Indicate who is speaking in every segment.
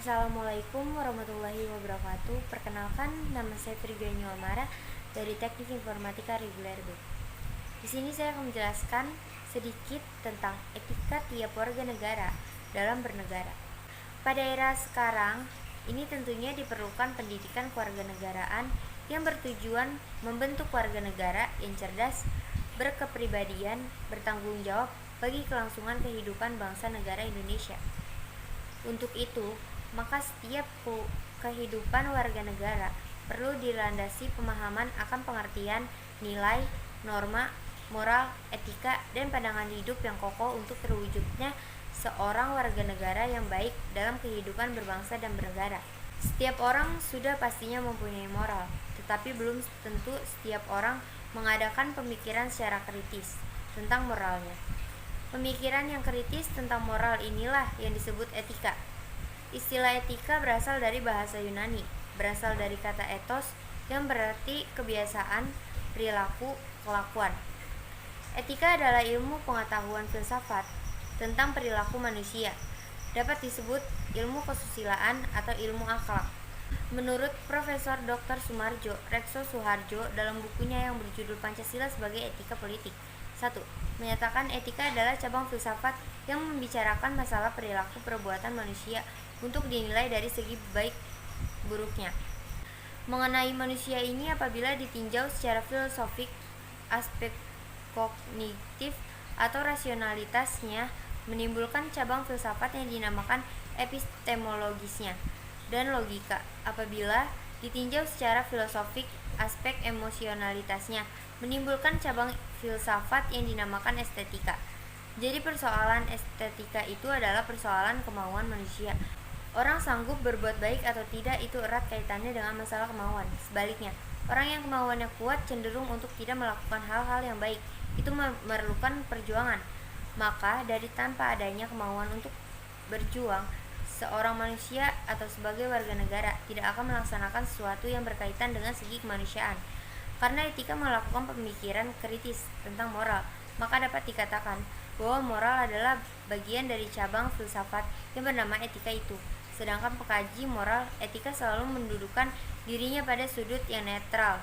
Speaker 1: Assalamualaikum warahmatullahi wabarakatuh. Perkenalkan, nama saya Trigani Amara dari Teknik Informatika Reguler B. Di sini saya akan menjelaskan sedikit tentang etika tiap warga negara dalam bernegara. Pada era sekarang, ini tentunya diperlukan pendidikan kewarganegaraan yang bertujuan membentuk warga negara yang cerdas, berkepribadian, bertanggung jawab bagi kelangsungan kehidupan bangsa negara Indonesia. Untuk itu, maka setiap kehidupan warga negara perlu dilandasi pemahaman akan pengertian nilai, norma, moral, etika, dan pandangan hidup yang kokoh untuk terwujudnya seorang warga negara yang baik dalam kehidupan berbangsa dan bernegara. Setiap orang sudah pastinya mempunyai moral, tetapi belum tentu setiap orang mengadakan pemikiran secara kritis tentang moralnya. Pemikiran yang kritis tentang moral inilah yang disebut etika. Istilah etika berasal dari bahasa Yunani, berasal dari kata ethos yang berarti kebiasaan, perilaku, kelakuan. Etika adalah ilmu pengetahuan filsafat tentang perilaku manusia. Dapat disebut ilmu kesusilaan atau ilmu akhlak. Menurut Profesor Dr. Sumarjo Rekso Suharjo dalam bukunya yang berjudul Pancasila sebagai Etika Politik, 1. Menyatakan etika adalah cabang filsafat yang membicarakan masalah perilaku perbuatan manusia untuk dinilai dari segi baik buruknya. Mengenai manusia ini apabila ditinjau secara filosofik, aspek kognitif atau rasionalitasnya menimbulkan cabang filsafat yang dinamakan epistemologisnya dan logika. Apabila ditinjau secara filosofik, aspek emosionalitasnya menimbulkan cabang filsafat yang dinamakan estetika. Jadi persoalan estetika itu adalah persoalan kemauan manusia. Orang sanggup berbuat baik atau tidak itu erat kaitannya dengan masalah kemauan. Sebaliknya, orang yang kemauannya kuat cenderung untuk tidak melakukan hal-hal yang baik. Itu memerlukan perjuangan. Maka dari tanpa adanya kemauan untuk berjuang, seorang manusia atau sebagai warga negara tidak akan melaksanakan sesuatu yang berkaitan dengan segi kemanusiaan. Karena etika melakukan pemikiran kritis tentang moral, maka dapat dikatakan bahwa moral adalah bagian dari cabang filsafat yang bernama etika itu. Sedangkan pengkaji moral etika selalu mendudukan dirinya pada sudut yang netral.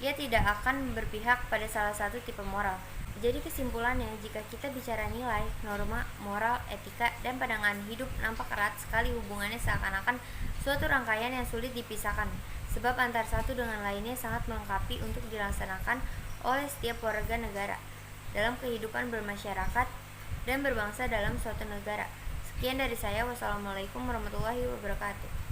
Speaker 1: Ia tidak akan berpihak pada salah satu tipe moral. Jadi kesimpulannya, jika kita bicara nilai, norma, moral, etika, dan pandangan hidup nampak erat sekali hubungannya seakan-akan suatu rangkaian yang sulit dipisahkan. Sebab antar satu dengan lainnya sangat melengkapi untuk dilaksanakan oleh setiap warga negara dalam kehidupan bermasyarakat dan berbangsa dalam suatu negara. Sekian dari saya. Wassalamualaikum warahmatullahi wabarakatuh.